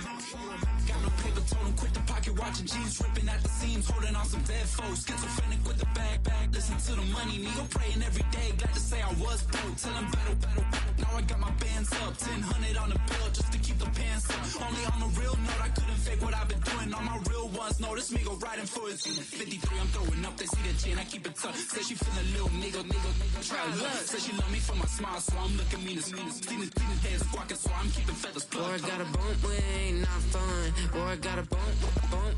Got no paper, told him quit the pocket, watching jeans ripping at the seams, holding on some dead foes. Schizophrenic with the bag, listen to the money, nigga praying every day. Glad to say I was broke, tell him battle. Now I got my bands up, 1000 on the bill just to keep the pants up. Only on the real note, I couldn't fake what I've been doing. All my real ones know this me go riding for it. 53, I'm throwing up, they see the chain, I keep it tough. Say she feeling little nigga, try to look. Say she love me for my smile, so I'm looking mean as Seen his heads squawking, so I'm keeping feathers plucked. Boy, I got a bump, we ain't not fun. Boy, I got a bump, fun.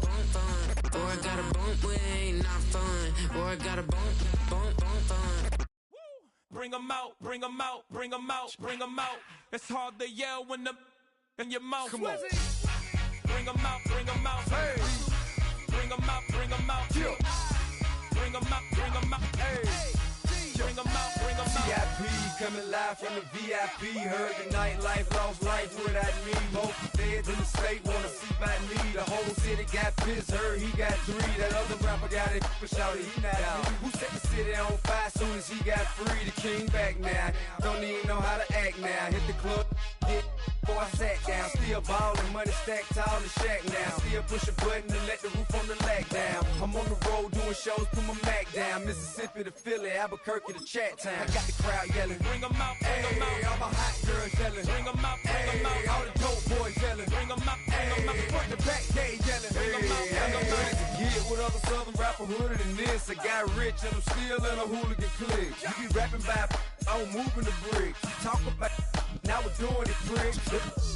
Boy, I got a bump, we ain't not fun. Boy, I got a bump, fun. Bring 'em out, bring 'em out, bring 'em out, bring 'em out. It's hard to yell when the in your mouth. Come on. Bring 'em out, bring 'em out. Hey. Bring 'em out, bring 'em out. Yeah. Bring 'em out, bring 'em out. Hey. Bring 'em out, bring 'em out. VIP coming live from the VIP. Heard the nightlife, lost life without me. Most feds in the state wanna see by me. The whole city got pissed, heard he got 3. That other rapper got it, but shouted he not out. Who set the city on fire soon as he got free? The king back now, don't even know how to act now. Hit the club, hit. Before I sat down, still ballin', money stacked tall in the shack now. Still push a button to let the roof on the lag down. I'm on the road doing shows, put my Mac down. Mississippi to Philly, Albuquerque to Chat Town. I got the crowd yelling, bring 'em out, bring 'em out. All my hot girls yelling, bring 'em out, bring 'em out. All the dope boys yelling, bring 'em out, bring 'em out. Front the back, they yelling, bring 'em out, bring 'em out. To get with other southern rapper hooded than this. I got rich and I'm still in a hooligan clique. You be rapping by, I'm moving the bricks. Talk about, now we're doing it quick.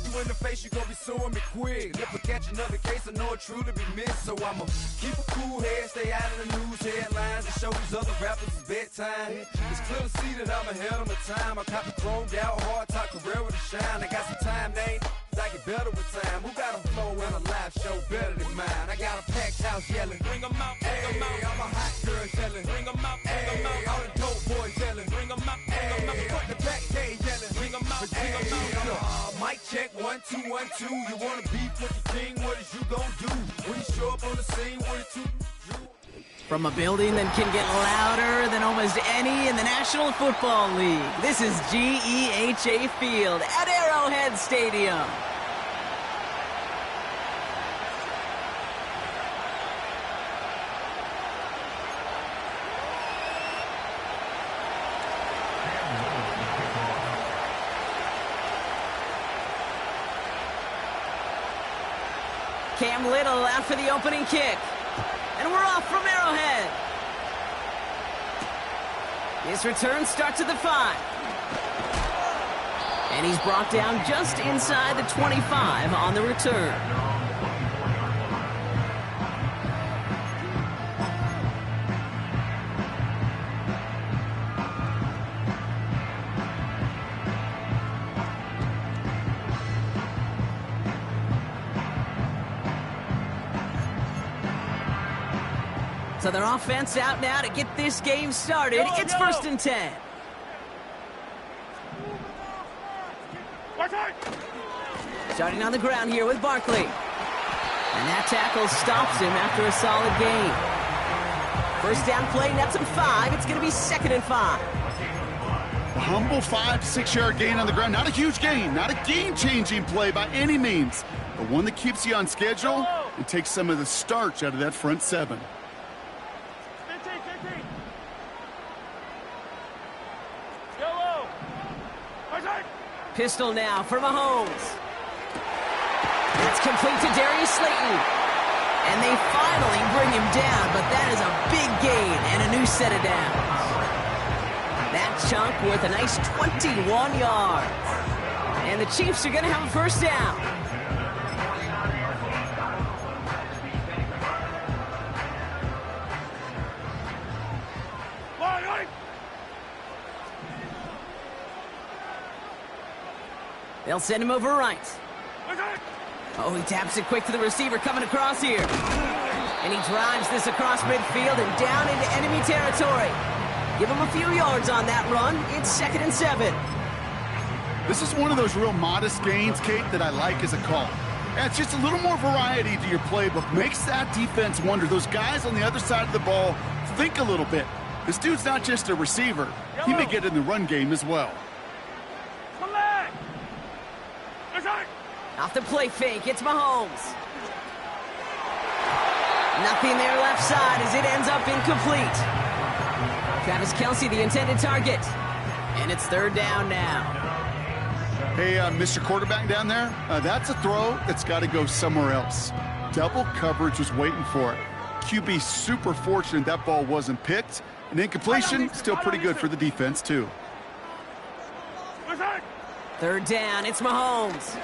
You in the face, you gon' be suing me quick. If I catch another case, I know it truly be missed. So I'ma keep a cool head, stay out of the news headlines, and show these other rappers it's bedtime. It's clear to see that I'm ahead of my time. I cop the chromed out, hard top career with a shine. I got some time, they I get better with time. Who got a flow and a live show better than mine? I got a packed house yelling, bring 'em out, bring 'em out. All my hot girls yelling, bring 'em out, bring 'em out. All the dope boys yelling, bring 'em out, bring 'em out. Front the back, they yelling, bring 'em out, bring 'em out. Mic check, 1 2 1 2. You wanna beef with the king? What is you gon' do when you show up on the scene with a 2? From a building that can get louder than almost any in the National Football League, this is GEHA Field at Arrowhead Stadium. Cam Little out for the opening kick. And we're off from Arrowhead. His return starts at the 5. And he's brought down just inside the 25 on the return. So their offense out now to get this game started. It's 1st and 10. Starting on the ground here with Barkley. And that tackle stops him after a solid gain. First down play, nets him 5. It's going to be 2nd and 5. A humble 5 to 6 yard gain on the ground. Not a huge gain, not a game-changing play by any means, but one that keeps you on schedule and takes some of the starch out of that front 7. Pistol now for Mahomes. It's complete to Darius Slayton. And they finally bring him down, but that is a big gain and a new set of downs. That chunk worth a nice 21 yards. And the Chiefs are going to have a first down. They'll send him over right. Oh, he taps it quick to the receiver coming across here. And he drives this across midfield and down into enemy territory. Give him a few yards on that run. It's 2nd and 7. This is one of those real modest gains, Kate, that I like as a call. Yeah, it's just a little more variety to your playbook. Makes that defense wonder. Those guys on the other side of the ball think a little bit. This dude's not just a receiver. He may get in the run game as well. Off the play fake, it's Mahomes. Nothing there left side as it ends up incomplete. Travis Kelce, the intended target. And it's third down now. Hey, Mr. Quarterback down there, that's a throw that's got to go somewhere else. Double coverage was waiting for it. QB super fortunate that ball wasn't picked. And incompletion, still pretty good for the defense, too. Third down, it's Mahomes.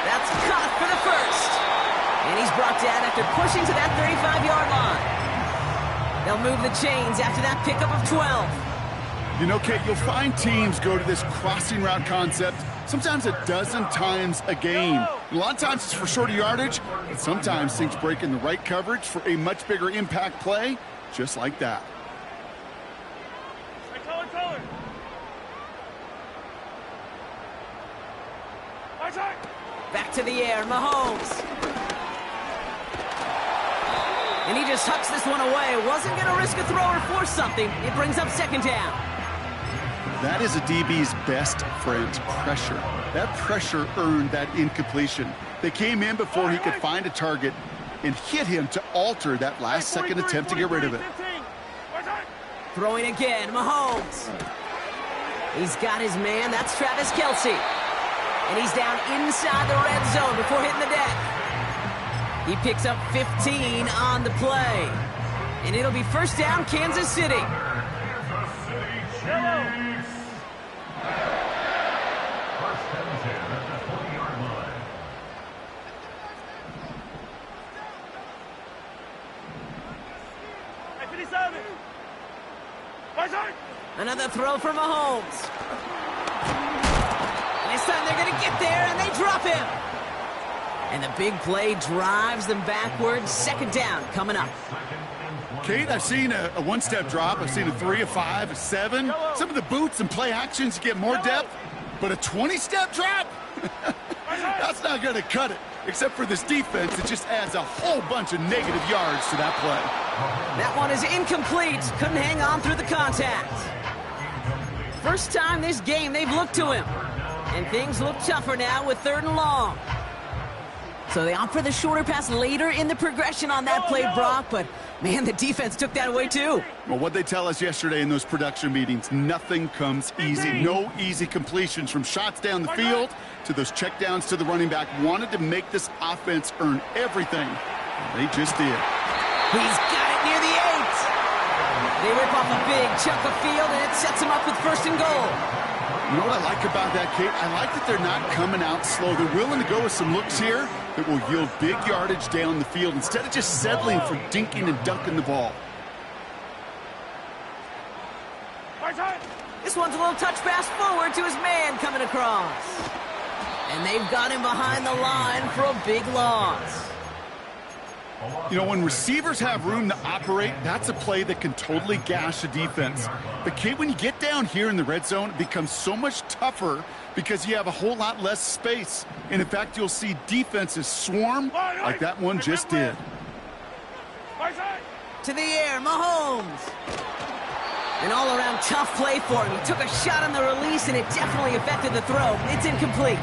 That's caught for the first. And he's brought down after pushing to that 35-yard line. They'll move the chains after that pickup of 12. You know, Kate, you'll find teams go to this crossing route concept sometimes a dozen times a game. A lot of times it's for shorter yardage, but sometimes things break in the right coverage for a much bigger impact play, just like that. Back to the air, Mahomes. And he just hucks this one away. Wasn't going to risk a throw or force something. It brings up second down. That is a DB's best friend, pressure. That pressure earned that incompletion. They came in before he could find a target and hit him to alter that last-second attempt to get rid of it. Throwing again, Mahomes. He's got his man. That's Travis Kelce. And he's down inside the red zone before hitting the deck. He picks up 15 on the play. And it'll be first down, Kansas City. Another throw for Mahomes. And this time they're going to get there, and they drop him. And the big play drives them backwards. Second down coming up. Kate, I've seen a one-step drop. I've seen a 3, a 5, a 7. Some of the boots and play actions you get more depth. But a 20-step drop? That's not going to cut it. Except for this defense, it just adds a whole bunch of negative yards to that play. That one is incomplete. Couldn't hang on through the contact. First time this game they've looked to him. And things look tougher now with third and long. So they opt for the shorter pass later in the progression on that play, Brock. But, man, the defense took that away, too. Well, what they tell us yesterday in those production meetings, nothing comes easy. No easy completions from shots down the field to those checkdowns to the running back. Wanted to make this offense earn everything. They just did. He's got it near the 8. They rip off a big chunk of field, and it sets them up with first and goal. You know what I like about that, Kate? I like that they're not coming out slow. They're willing to go with some looks here that will yield big yardage down the field instead of just settling for dinking and dunking the ball. This one's a little touch pass forward to his man coming across. And they've got him behind the line for a big loss. You know, when receivers have room to operate, that's a play that can totally gash a defense. But, Kate, when you get down here in the red zone, it becomes so much tougher because you have a whole lot less space. And, in fact, you'll see defenses swarm like that one just did. To the air, Mahomes. An all-around tough play for him. He took a shot on the release, and it definitely affected the throw. It's incomplete.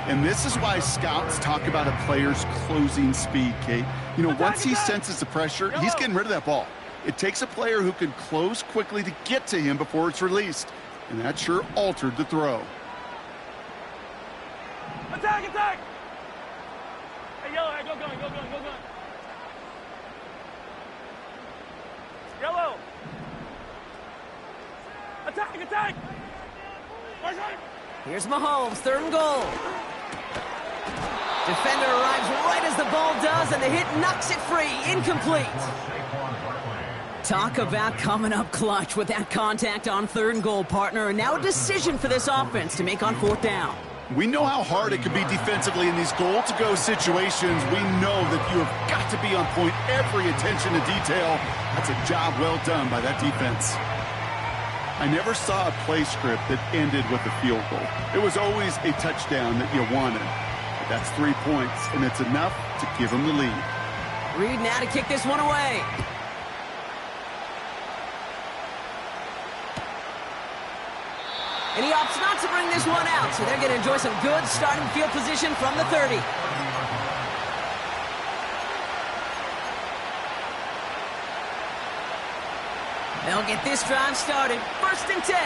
And this is why scouts talk about a player's closing speed, Kate. You know, once he senses the pressure, he's getting rid of that ball. It takes a player who can close quickly to get to him before it's released. And that sure altered the throw. Attack, attack! Hey, Yellow, hey, go going. Yellow! Attack! Here's Mahomes, third and goal. Defender arrives right as the ball does, and the hit knocks it free. Incomplete. Talk about coming up clutch with that contact on third and goal, partner. And now a decision for this offense to make on fourth down. We know how hard it can be defensively in these goal-to-go situations. We know that you have got to be on point, every attention to detail. That's a job well done by that defense. I never saw a play script that ended with a field goal. It was always a touchdown that you wanted. But that's 3 points, and it's enough to give them the lead. Reed now to kick this one away. And he opts not to bring this one out, so they're going to enjoy some good starting field position from the 30. They'll get this drive started. 1st and 10.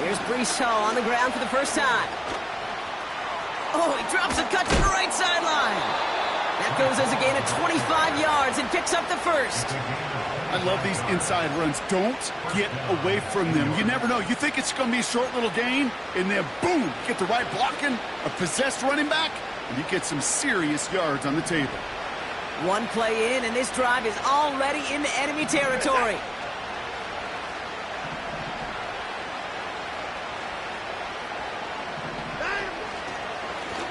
Here's Breece Hall on the ground for the first time. Oh, he drops a cut to the right sideline. That goes as a gain of 25 yards and picks up the first. I love these inside runs. Don't get away from them. You never know. You think it's going to be a short little gain, and then boom, get the right blocking, a possessed running back, and you get some serious yards on the table. One play in, and this drive is already into enemy territory.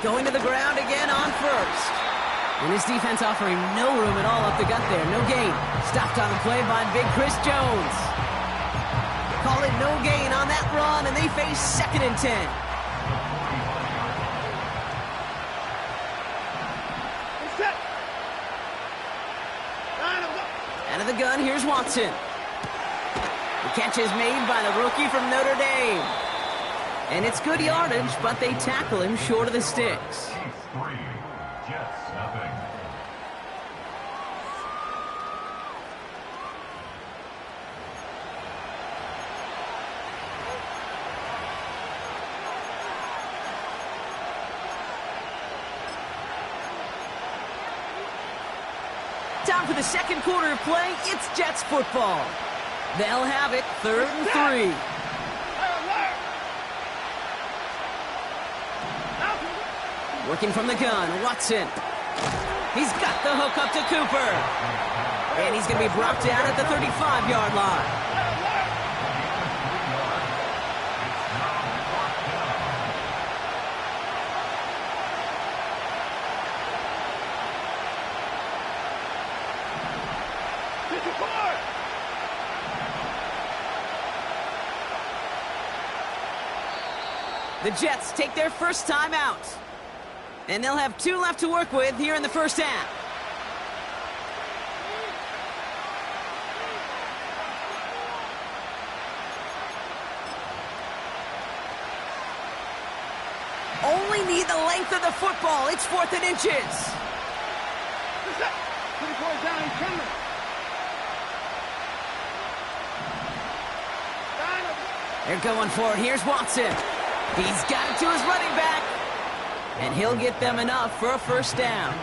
Going to the ground again on 1st. And his defense offering no room at all up the gut there. No gain. Stopped on the play by Big Chris Jones. Call it no gain on that run, and they face 2nd and 10. Out of the gun, here's Watson. The catch is made by the rookie from Notre Dame. And it's good yardage, but they tackle him short of the sticks. Time for the second quarter of play. It's Jets football. They'll have it 3rd and 3. Working from the gun, Watson. He's got the hook up to Cooper. And he's going to be brought down at the 35-yard line. The Jets take their first time out. And they'll have 2 left to work with here in the first half. Only need the length of the football. It's 4th and inches. They're going for it. Here's Watson. He's got it to his running back. And he'll get them enough for a first down.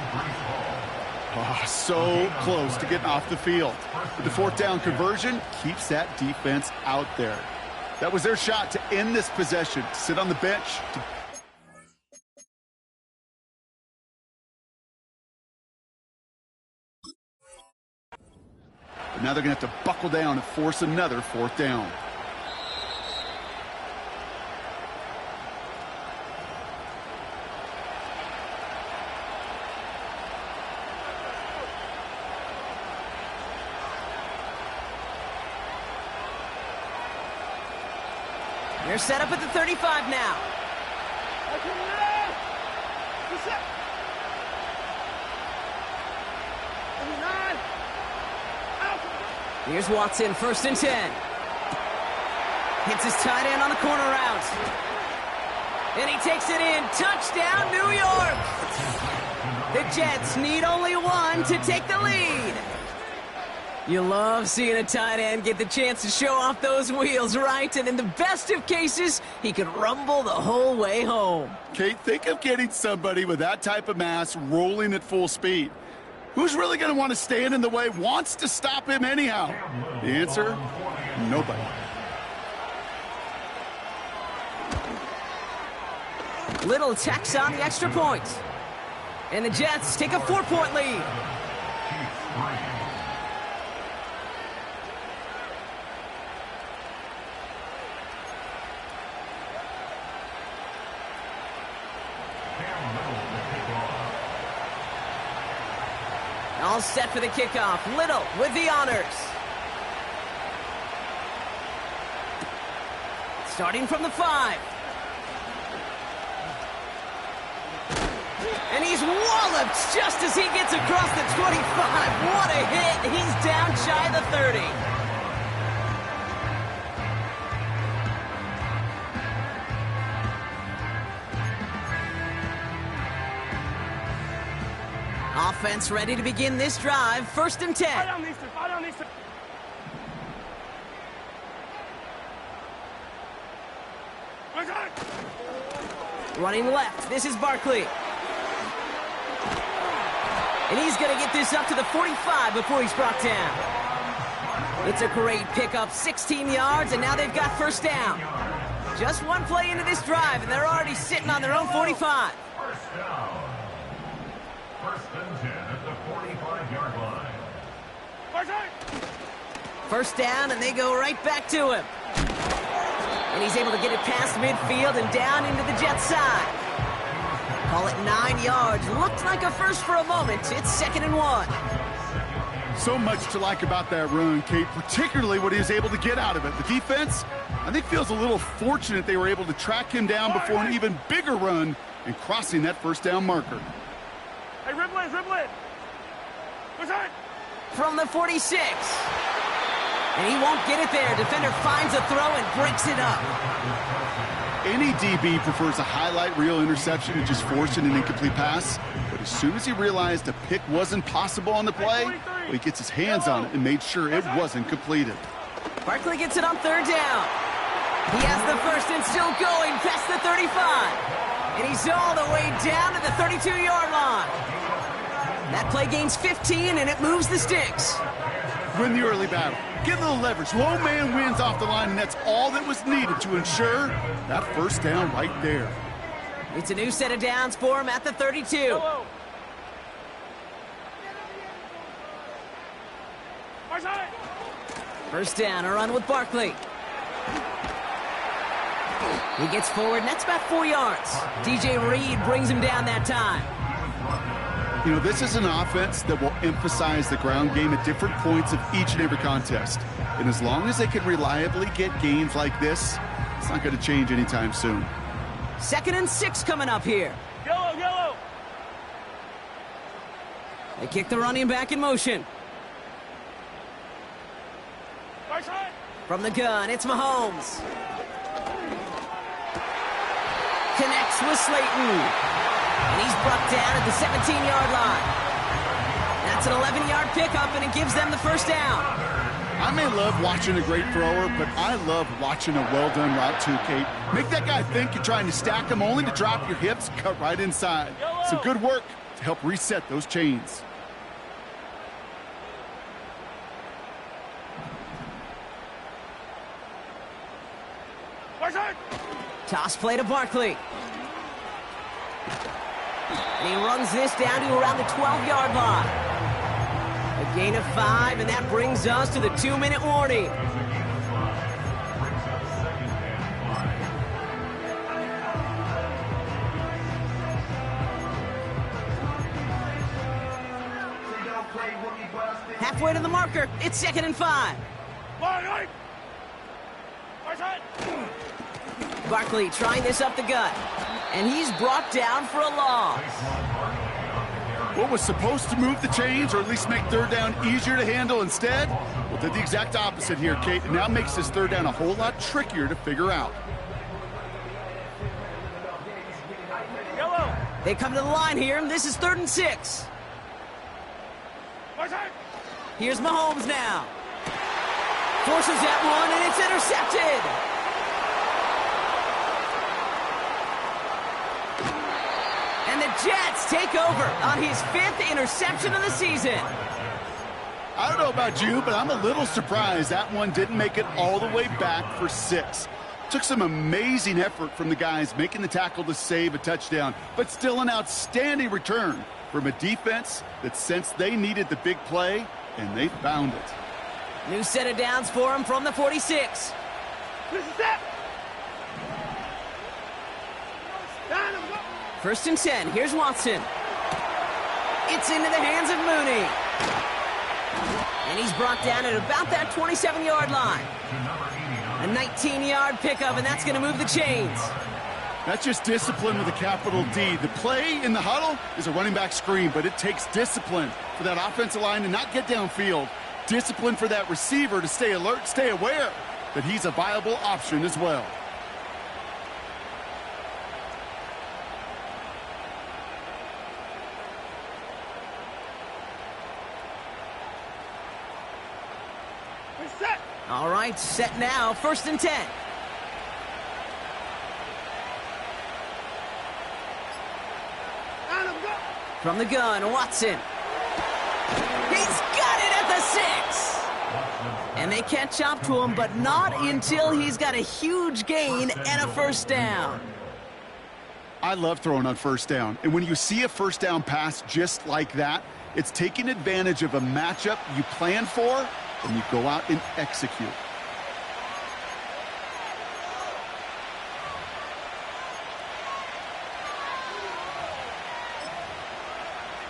Oh, so close to getting off the field. But the 4th down conversion keeps that defense out there. That was their shot to end this possession. Sit on the bench. But now they're going to have to buckle down and force another 4th down. They're set up at the 35 now. Here's Watson, 1st and 10. Hits his tight end on the corner route. And he takes it in. Touchdown, New York! The Jets need only 1 to take the lead. You love seeing a tight end get the chance to show off those wheels, right? And in the best of cases, he could rumble the whole way home. Kate, think of getting somebody with that type of mass rolling at full speed. Who's really going to want to stand in the way, wants to stop him anyhow? The answer, nobody. Little tacks on the extra point. And the Jets take a 4-point lead. All set for the kickoff. Little with the honors. Starting from the 5. And he's walloped just as he gets across the 25. What a hit. He's down shy of the 30. Offense ready to begin this drive. 1st and 10. Running left. This is Barkley. And he's going to get this up to the 45 before he's brought down. It's a great pickup, 16 yards, and now they've got 1st down. Just one play into this drive, and they're already sitting on their own 45. 1st down. 1st and 10 at the 45-yard line. 1st down, and they go right back to him. And he's able to get it past midfield and down into the Jets side. Call it 9 yards. Looked like a first for a moment. It's 2nd and 1. So much to like about that run, Kate, particularly what he was able to get out of it. The defense, I think, feels a little fortunate they were able to track him down before an even bigger run and crossing that 1st down marker. Hey, dribble it. What's that? From the 46. And he won't get it there. Defender finds a throw and breaks it up. Any DB prefers a highlight reel interception to just forcing an incomplete pass. But as soon as he realized a pick wasn't possible on the play, well, he gets his hands on it and made sure it wasn't completed. Barkley gets it on 3rd down. He has the 1st and still going past the 35. And he's all the way down to the 32-yard line. That play gains 15, and it moves the sticks. Win the early battle. Get a little leverage. Low man wins off the line, and that's all that was needed to ensure that 1st down right there. It's a new set of downs for him at the 32. 1st down, a run with Barkley. He gets forward, and that's about 4 yards. DJ Reed brings him down that time. You know, this is an offense that will emphasize the ground game at different points of each and every contest. And as long as they can reliably get gains like this, it's not going to change anytime soon. 2nd and 6 coming up here. Yellow. They kick the running back in motion. From the gun, it's Mahomes. Connects with Slayton. And he's brought down at the 17-yard line. That's an 11-yard pickup, and it gives them the 1st down. I may love watching a great thrower, but I love watching a well-done route too, Kate. Make that guy think you're trying to stack him only to drop your hips, cut right inside. Some good work to help reset those chains. Toss play to Barkley. And he runs this down to around the 12-yard line. A gain of 5, and that brings us to the 2-minute warning. Halfway to the marker, it's 2nd and 5. Barkley trying this up the gut. And he's brought down for a loss. What was supposed to move the chains, or at least make 3rd down easier to handle instead? Well, did the exact opposite here, Kate. And now makes this 3rd down a whole lot trickier to figure out. They come to the line here, and this is 3rd and 6. Here's Mahomes now. Forces that one, and it's intercepted. And the Jets take over on his 5th interception of the season. I don't know about you, but I'm a little surprised that one didn't make it all the way back for 6. Took some amazing effort from the guys making the tackle to save a touchdown, but still an outstanding return from a defense that sensed they needed the big play, and they found it. New set of downs for him from the 46. First and 10. Here's Watson. It's into the hands of Mooney. And he's brought down at about that 27-yard line. A 19-yard pickup, and that's going to move the chains. That's just discipline with a capital D. The play in the huddle is a running back screen, but it takes discipline for that offensive line to not get downfield. Discipline for that receiver to stay alert, stay aware that he's a viable option as well. All right, set now, 1st and 10. From the gun, Watson. He's got it at the 6. And they catch up to him, but not until he's got a huge gain and a 1st down. I love throwing on 1st down. And when you see a 1st down pass just like that, it's taking advantage of a matchup you plan for, and you go out and execute.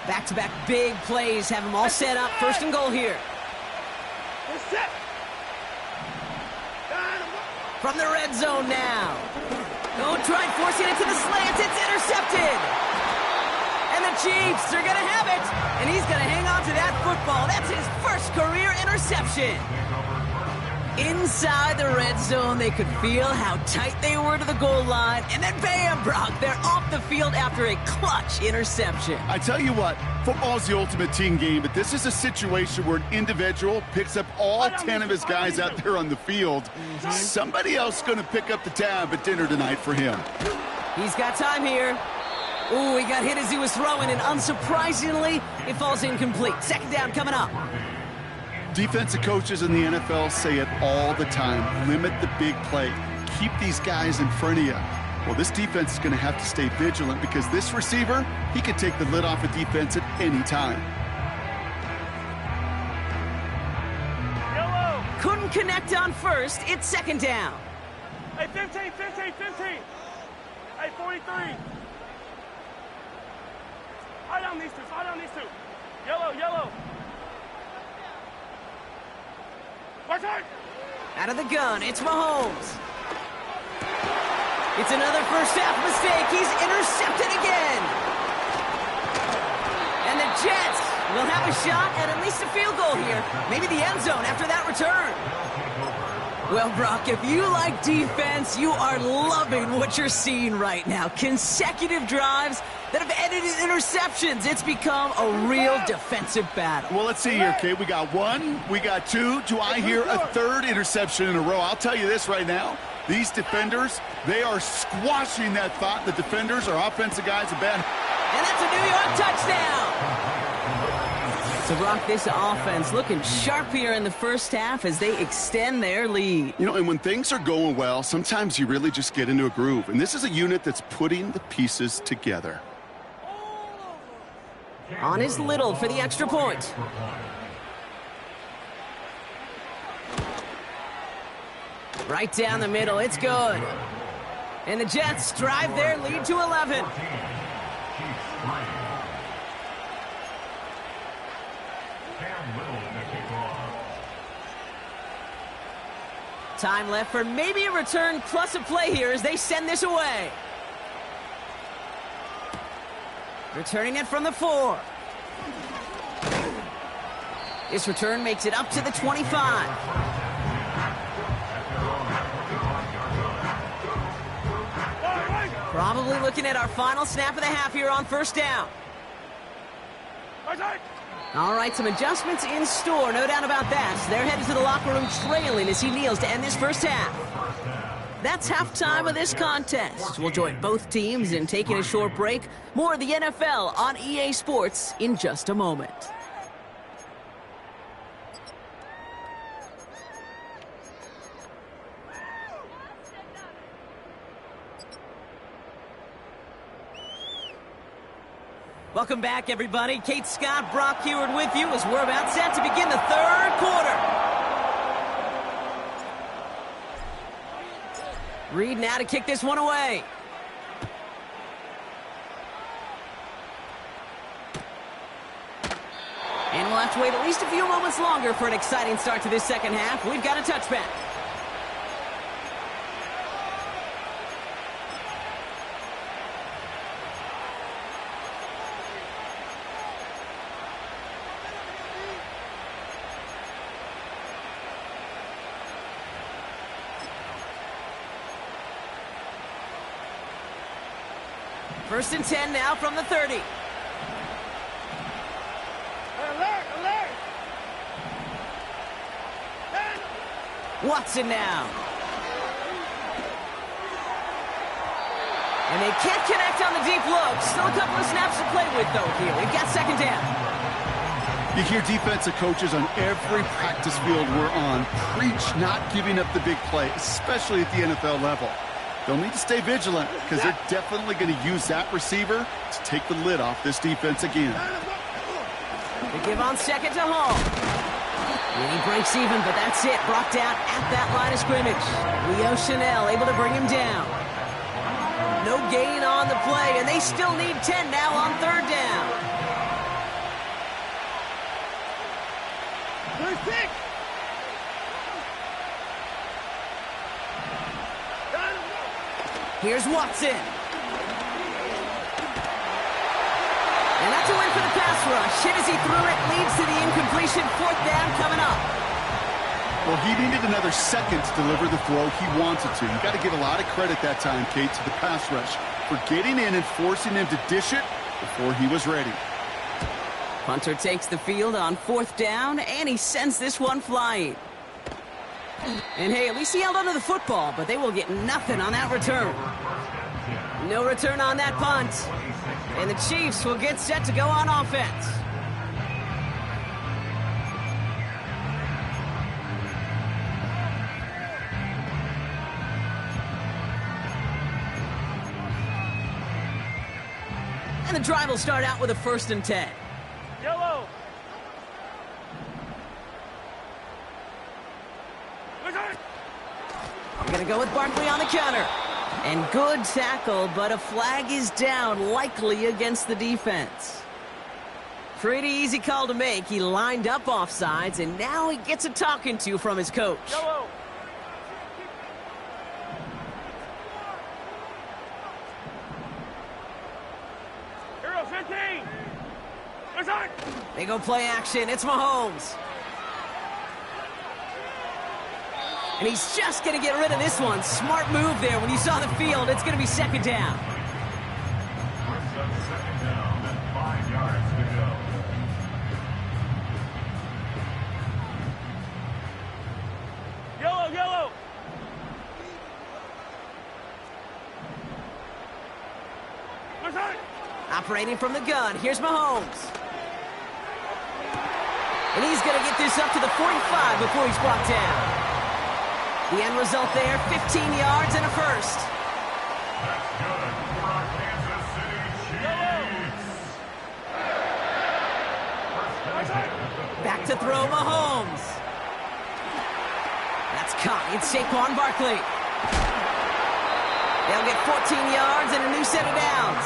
Back-to-back big plays have them all set up. 1st and goal here. From the red zone now. Oh, tried forcing it to the slants. It's intercepted. And the Chiefs are going to have it. And he's going to hang on to that football. That's his 1st career interception. Inside the red zone, they could feel how tight they were to the goal line. And then bam, Brock, they're off the field after a clutch interception. I tell you what, football's the ultimate team game, but this is a situation where an individual picks up all 10 of his guys out there on the field. Somebody else is going to pick up the tab at dinner tonight for him. He's got time here. Ooh, he got hit as he was throwing, and unsurprisingly, it falls incomplete. 2nd down coming up. Defensive coaches in the NFL say it all the time. Limit the big play. Keep these guys in front of you. Well, this defense is going to have to stay vigilant because this receiver, he can take the lid off a defense at any time. Yellow. Couldn't connect on 1st. It's 2nd down. Hey, 15. Hey, 43. Slide down these two. Yellow. Out of the gun, it's Mahomes. It's another 1st half mistake. He's intercepted again. And the Jets will have a shot at least a field goal here. Maybe the end zone after that return. Well, Brock, if you like defense, you are loving what you're seeing right now. Consecutive drives that have ended in interceptions. It's become a real defensive battle. Well, let's see here, Kate. We got 1, we got 2. Do I hear a 3rd interception in a row? I'll tell you this right now. These defenders, they are squashing that thought. The defenders are offensive guys are bad. And that's a New York touchdown. So, Brock, this offense looking sharp here in the 1st half as they extend their lead. You know, and when things are going well, sometimes you really just get into a groove. And this is a unit that's putting the pieces together. On is Little for the extra point. Right down the middle, it's good. And the Jets drive their lead to 11. Time left for maybe a return plus a play here as they send this away. Returning it from the 4. This return makes it up to the 25. Probably looking at our final snap of the half here on 1st down. All right, some adjustments in store, no doubt about that. They're headed to the locker room trailing as he kneels to end this 1st half. That's halftime of this contest. We'll join both teams in taking a short break. More of the NFL on EA Sports in just a moment. Welcome back, everybody. Kate Scott, Brock Huard with you as we're about set to begin the 3rd quarter. Reed now to kick this one away. And we'll have to wait at least a few moments longer for an exciting start to this 2nd half. We've got a touchback. First and 10 now from the 30. Alert! Alert! Watson now. And they can't connect on the deep look. Still a couple of snaps to play with, though, here. We've got second down. You hear defensive coaches on every practice field we're on preach not giving up the big play, especially at the NFL level. They'll need to stay vigilant because they're definitely going to use that receiver to take the lid off this defense again. They give on second to Hall. And he breaks even, but that's it. Brought down at that line of scrimmage. Leo Chanel able to bring him down. No gain on the play, and they still need 10 now on third down. Third six! Here's Watson. And that's a win for the pass rush. Hit as he threw it, leads to the incompletion. Fourth down coming up. Well, he needed another second to deliver the throw he wanted to. You got to give a lot of credit that time, Kate, to the pass rush for getting in and forcing him to dish it before he was ready. Punter takes the field on fourth down, and he sends this one flying. And hey, at least he held onto the football, but they will get nothing on that return. No return on that punt. And the Chiefs will get set to go on offense. And the drive will start out with a 1st and 10. Yellow! We're going to go with Barkley on the counter. And good tackle, but a flag is down, likely against the defense. Pretty easy call to make. He lined up offsides, and now he gets a talking to from his coach. Yellow! Hero 15! Return! They go play action. It's Mahomes. And he's just going to get rid of this one. Smart move there. When you saw the field, it's going to be second down. First and second down and 5 yards to go. Yellow! Yellow! Return! Operating from the gun. Here's Mahomes. And he's going to get this up to the 45 before he's brought down. The end result there, 15 yards and a first. That's good for our Kansas City Chiefs. First and 10 at the Back to throw Mahomes. That's caught. It's Saquon Barkley. They'll get 14 yards and a new set of downs.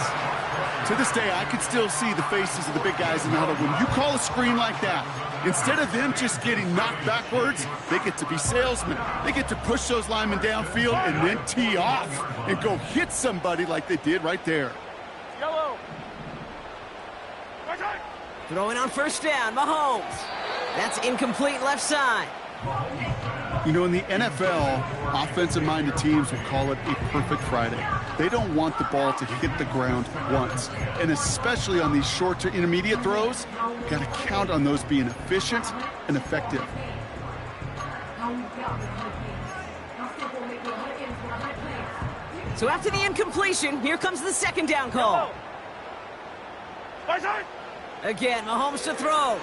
To this day, I can still see the faces of the big guys in the huddle. When you call a screen like that, instead of them just getting knocked backwards, they get to be salesmen. They get to push those linemen downfield and then tee off and go hit somebody like they did right there. Yellow! Return! Throwing on first down, Mahomes. That's incomplete left side. You know, in the NFL, offensive-minded teams will call it a perfect Friday. They don't want the ball to hit the ground once. And especially on these short to intermediate throws, you got to count on those being efficient and effective. So after the incompletion, here comes the second down call. Return! Again, Mahomes to throw.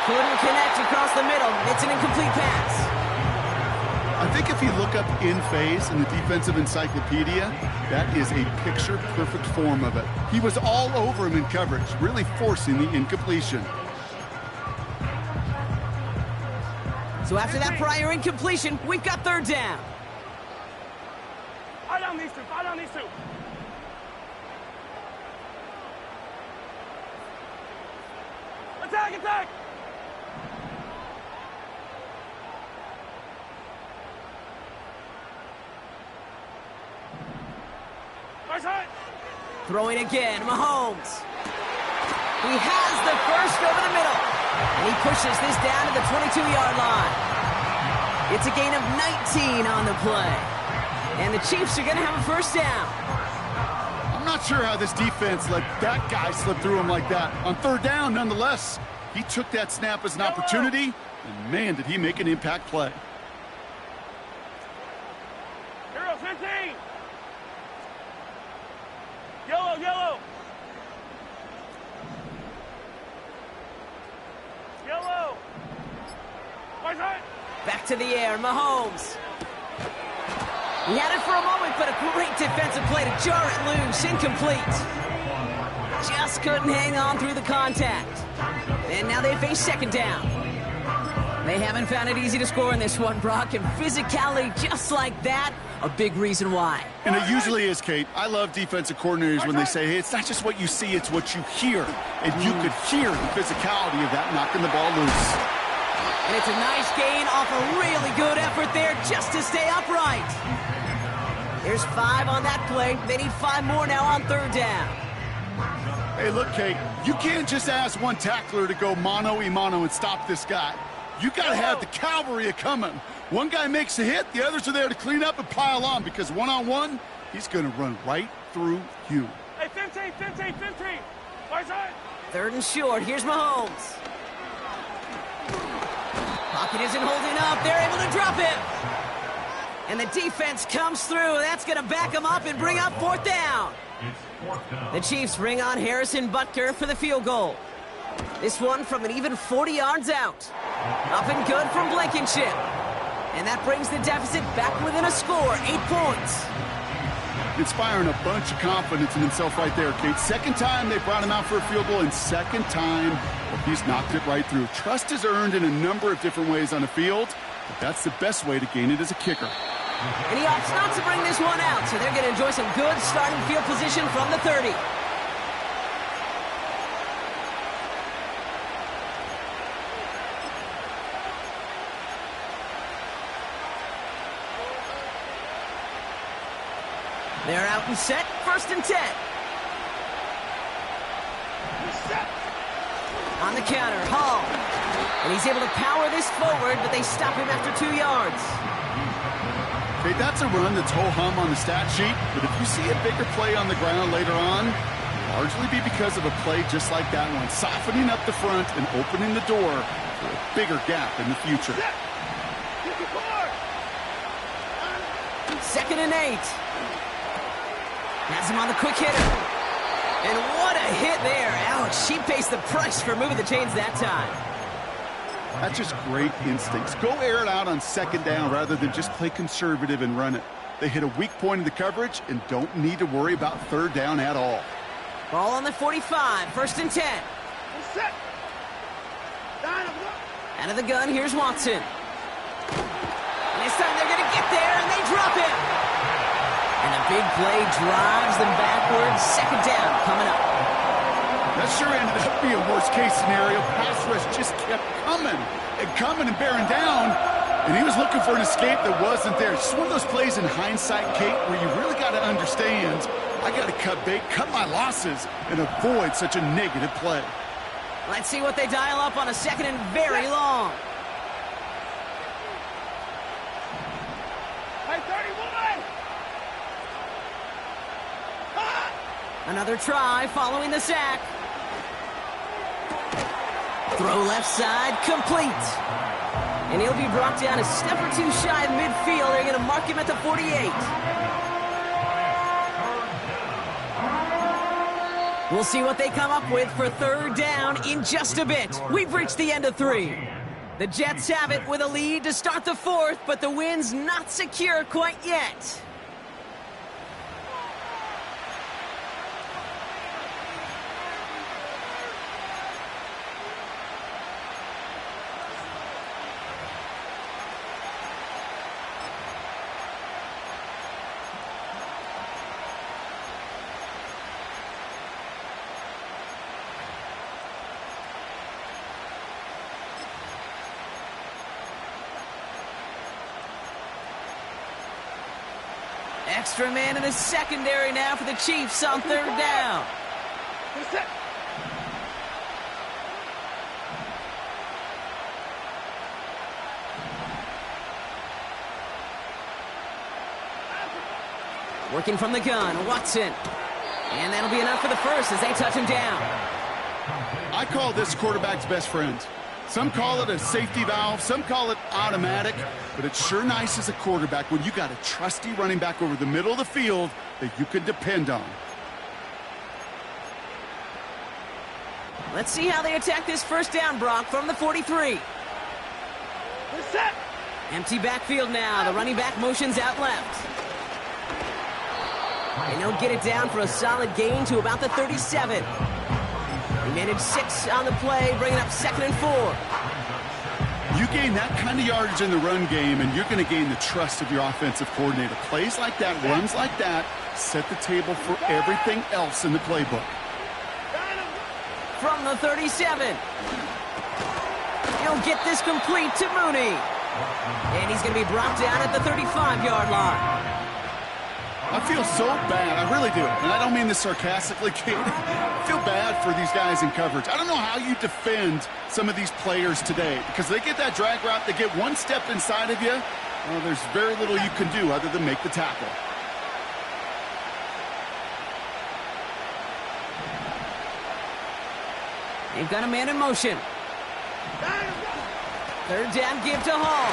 Couldn't connect across the middle. It's an incomplete pass. I think if you look up in phase in the defensive encyclopedia, that is a picture-perfect form of it. He was all over him in coverage, really forcing the incompletion. So after that prior incompletion, we've got third down. Fire down these two! Fire down these two! Attack! Attack! Return! Throwing again, Mahomes. He has the first over the middle. And he pushes this down to the 22-yard line. It's a gain of 19 on the play. And the Chiefs are going to have a first down. not sure how this defense let that guy slip through him like that. On third down, nonetheless, he took that snap as an opportunity, and man, did he make an impact play. Hero 15. Yellow, yellow. Yellow. Right side. Back to the air, Mahomes. He had it for a moment, but a great defensive play to jar it loose. Incomplete. Just couldn't hang on through the contact. And now they face second down. They haven't found it easy to score in this one, Brock, and physicality just like that, a big reason why. And it usually is, Kate. I love defensive coordinators when they say, hey, it's not just what you see, it's what you hear. And you could hear the physicality of that knocking the ball loose. And it's a nice gain off a really good effort there just to stay upright. There's 5 on that play. They need 5 more now on third down. Hey, look, Kate, you can't just ask one tackler to go mano-a-mano and stop this guy. You got to have the cavalry coming. One guy makes a hit, the others are there to clean up and pile on, because one-on-one, he's going to run right through you. Hey, 15. Right side. Third and short. Here's Mahomes. Pocket isn't holding up. They're able to drop him. And the defense comes through. That's going to back him up and bring up fourth down. The Chiefs bring on Harrison Butker for the field goal. This one from an even 40 yards out. Up and good from Blankenship. And that brings the deficit back within a score, 8 points. Inspiring a bunch of confidence in himself right there, Kate. Second time they brought him out for a field goal, and second time, well, he's knocked it right through. Trust is earned in a number of different ways on the field, but that's the best way to gain it as a kicker. And he opts not to bring this one out, so they're going to enjoy some good starting field position from the 30. They're out and set, 1st and 10. On the counter, Hall. And he's able to power this forward, but they stop him after 2 yards. Okay, that's a run that's ho-hum on the stat sheet, but if you see a bigger play on the ground later on, largely be because of a play just like that one, softening up the front and opening the door for a bigger gap in the future. 2nd and 8. Has him on the quick hitter. And what a hit there. Alex, she pays the price for moving the chains that time. That's just great instincts. Go air it out on second down rather than just play conservative and run it. They hit a weak point in the coverage and don't need to worry about third down at all. Ball on the 45, 1st and 10. Out of the gun, here's Watson. And this time they're going to get there, and they drop him. And a big play drives them backwards. 2nd down coming up. That sure ended up being a worst-case scenario. Pass rush just kept coming and bearing down, and he was looking for an escape that wasn't there. It's just one of those plays in hindsight, Kate, where you really got to understand, I got to cut bait, cut my losses, and avoid such a negative play. Let's see what they dial up on a 2nd and very long. Hey, 31. Another try following the sack. Throw left side, complete. And he'll be brought down a step or 2 shy of midfield. They're going to mark him at the 48. We'll see what they come up with for third down in just a bit. We've reached the end of 3. The Jets have it with a lead to start the 4th, but the win's not secure quite yet. Extra man in the secondary now for the Chiefs on third down. Working from the gun, Watson. And that'll be enough for the first as they touch him down. I call this quarterback's best friend. Some call it a safety valve, some call it automatic, but it's sure nice as a quarterback when you got a trusty running back over the middle of the field that you can depend on. Let's see how they attack this first down, Brock, from the 43. Set. Empty backfield now. The running back motions out left. And they'll get it down for a solid gain to about the 37. He managed 6 on the play, bringing up 2nd and 4. You gain that kind of yardage in the run game, and you're going to gain the trust of your offensive coordinator. Plays like that, runs like that, set the table for everything else in the playbook. From the 37. He'll get this complete to Mooney. And he's going to be brought down at the 35-yard line. I feel so bad, I really do, and I don't mean this sarcastically, Kate. I feel bad for these guys in coverage. I don't know how you defend some of these players today, because they get that drag route, they get one step inside of you, well, there's very little you can do other than make the tackle. They've got a man in motion. 3rd down, give to Hall.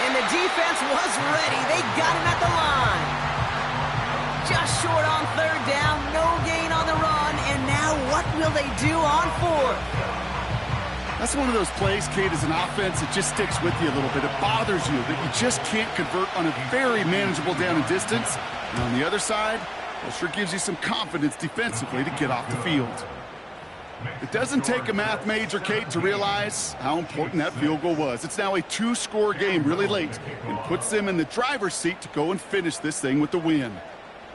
And the defense was ready. They got him at the line. Just short on 3rd down, no gain on the run, and now what will they do on 4th? That's one of those plays, Kate, as an offense, it just sticks with you a little bit. It bothers you that you just can't convert on a very manageable down and distance. And on the other side, it sure gives you some confidence defensively to get off the field. It doesn't take a math major, Kate, to realize how important that field goal was. It's now a 2-score game really late and puts them in the driver's seat to go and finish this thing with the win.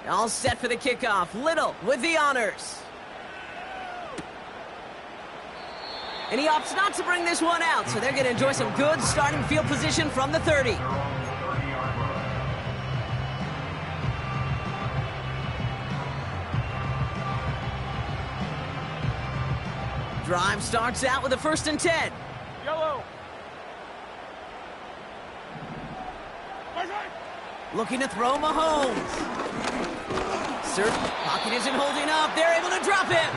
All set for the kickoff. Little with the honors. And he opts not to bring this one out, so they're going to enjoy some good starting field position from the 30. Drive starts out with a 1st and 10. Yellow. Looking to throw Mahomes. Pocket isn't holding up. They're able to drop him.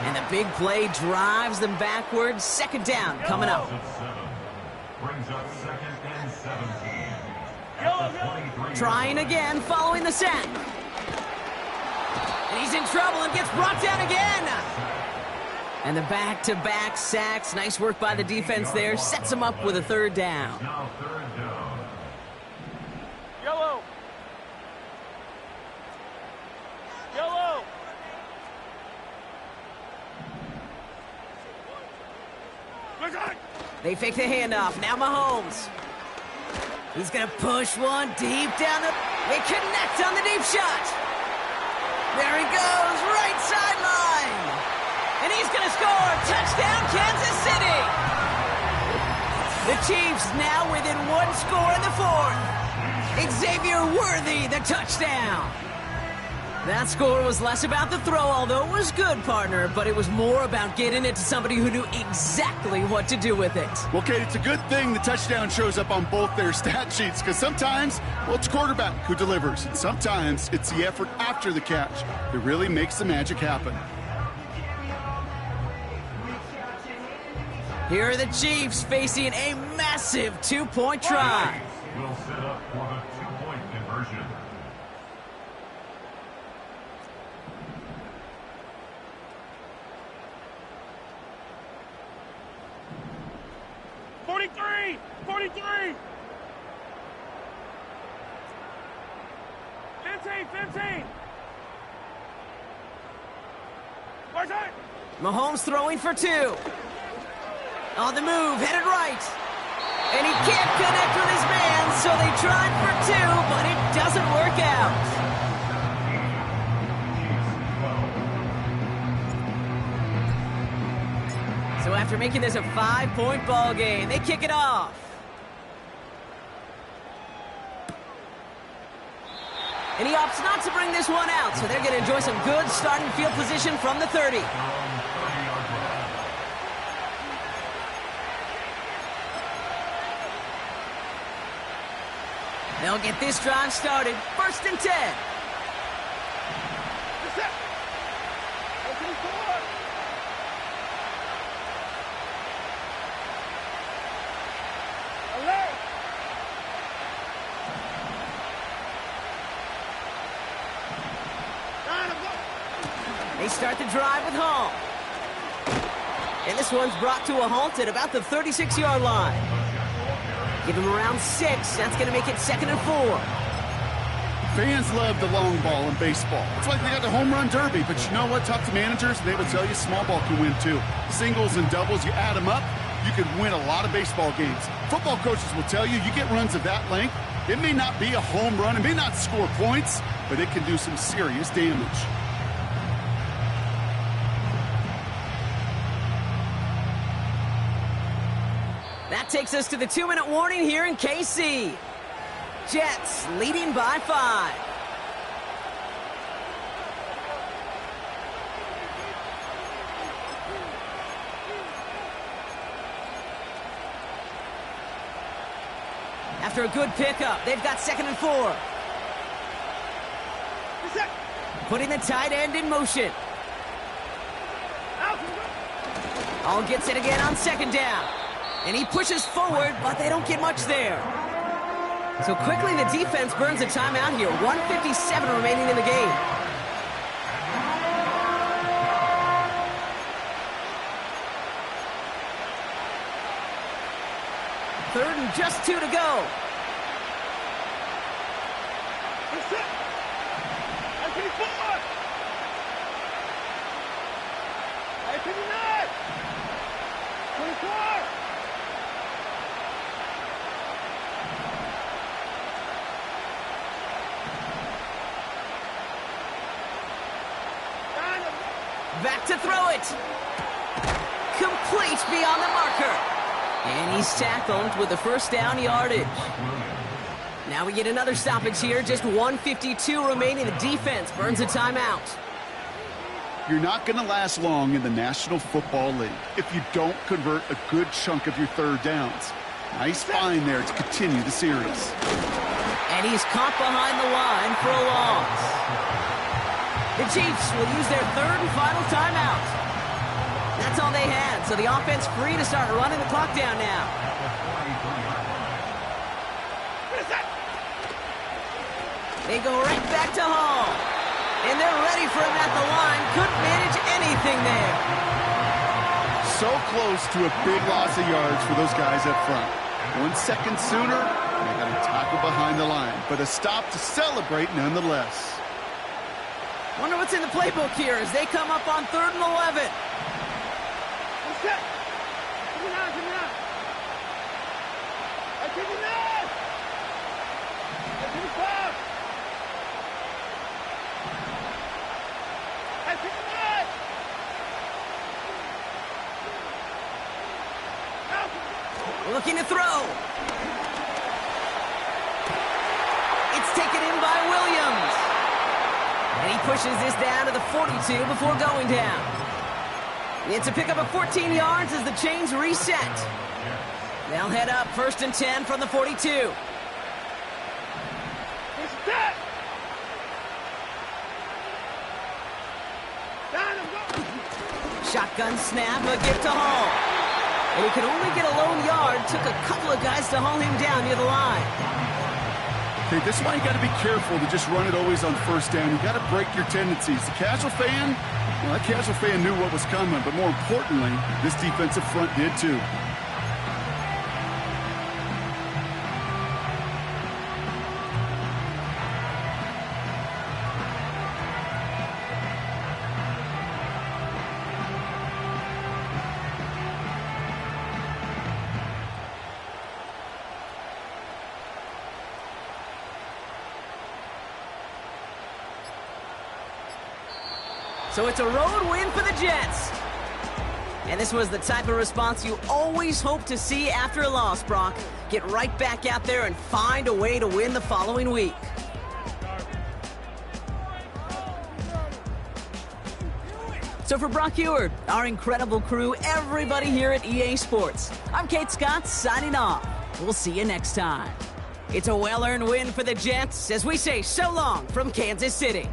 And the big play drives them backwards. 2nd down coming up. Brings up 2nd and 17. Yellow. Trying again following the sack. And he's in trouble and gets brought down again. And the back-to-back sacks. Nice work by the defense there. Sets him up with a 3rd down. Now 3rd down. Yellow. Yellow. They fake the handoff. Now Mahomes. He's going to push one deep down the... They connect on the deep shot. There he goes. Right sideline. And he's going to score. Touchdown, Kansas City. The Chiefs now within 1 score in the 4th. Xavier Worthy, the touchdown. That score was less about the throw, although it was good, partner, but it was more about getting it to somebody who knew exactly what to do with it. Well, Kate, it's a good thing the touchdown shows up on both their stat sheets, because sometimes, well, it's quarterback who delivers, and sometimes it's the effort after the catch that really makes the magic happen. Here are the Chiefs facing a massive 2-point try. Will set up for the 2-point conversion. '43. 15. 15. Mahomes throwing for 2. On the move, headed right. And he can't connect with his man, so they tried for 2, but it doesn't work out. So after making this a 5-point ball game, they kick it off. And he opts not to bring this one out, so they're going to enjoy some good starting field position from the 30. They'll get this drive started. 1st and 10. start the drive with Hall. And this one's brought to a halt at about the 36-yard line. Give him around 6. That's going to make it 2nd and 4. Fans love the long ball in baseball. It's like they got the home run derby, but you know what? Talk to managers, and they will tell you small ball can win too. Singles and doubles, you add them up, you can win a lot of baseball games. Football coaches will tell you, you get runs of that length, it may not be a home run, it may not score points, but it can do some serious damage. That takes us to the 2-minute warning here in KC. Jets leading by 5. After a good pickup, they've got 2nd and 4. Putting the tight end in motion. All gets it again on 2nd down. And he pushes forward, but they don't get much there. So quickly the defense burns a timeout here. 1:57 remaining in the game. Third and just 2 to go. Back to throw it. Complete beyond the marker. And he's tackled with the first down yardage. Now we get another stoppage here. Just 1:52 remaining. The defense burns a timeout. You're not going to last long in the National Football League if you don't convert a good chunk of your third downs. Nice find there to continue the series. And he's caught behind the line for a loss. The Chiefs will use their third and final timeout. That's all they had, so the offense free to start running the clock down now. They go right back to Hall. And they're ready for him at the line. Couldn't manage anything there. So close to a big loss of yards for those guys up front. 1 second sooner, they got a tackle behind the line. But a stop to celebrate nonetheless. Wonder what's in the playbook here as they come up on 3rd and 11. Looking to throw. It's taken in by Williams. And he pushes this down to the 42 before going down. It's a pickup of 14 yards as the chains reset. They'll head up 1st and 10 from the 42. Shotgun snap, a gift to Hall. And he could only get a lone yard. Took a couple of guys to haul him down near the line. Okay, this is why you got to be careful to just run it always on 1st down. You got to break your tendencies. The casual fan, well, that casual fan knew what was coming, but more importantly, this defensive front did too. So it's a road win for the Jets. And this was the type of response you always hope to see after a loss, Brock. Get right back out there and find a way to win the following week. So for Brock Huard, our incredible crew, everybody here at EA Sports, I'm Kate Scott signing off. We'll see you next time. It's a well-earned win for the Jets as we say so long from Kansas City.